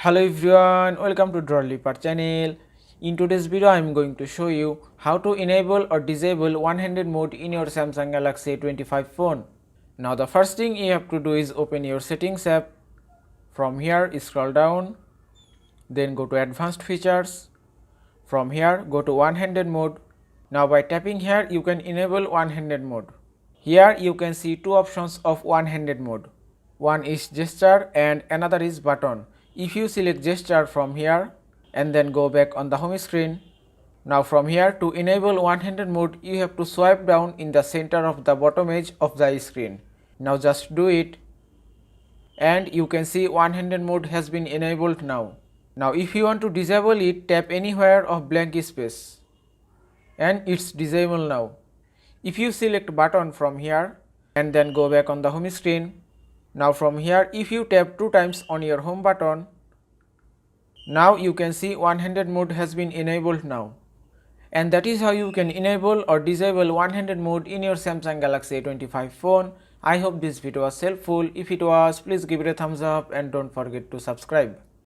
Hello everyone, welcome to Drawliper channel. In today's video I am going to show you how to enable or disable one-handed mode in your Samsung Galaxy A25 phone. Now the first thing you have to do is open your settings app. From here scroll down, then go to advanced features. From here go to one-handed mode. Now by tapping here you can enable one-handed mode. Here you can see two options of one-handed mode. One is gesture and another is button. If you select gesture from here and then go back on the home screen, now from here to enable one-handed mode you have to swipe down in the center of the bottom edge of the screen. Now just do it and you can see one-handed mode has been enabled now. Now if you want to disable it, tap anywhere of blank space and it's disabled now. If you select button from here and then go back on the home screen, now from here if you tap 2 times on your home button, now you can see one-handed mode has been enabled now. And that is how you can enable or disable one-handed mode in your Samsung Galaxy A25 phone. I hope this video was helpful. If it was, please give it a thumbs up and don't forget to subscribe.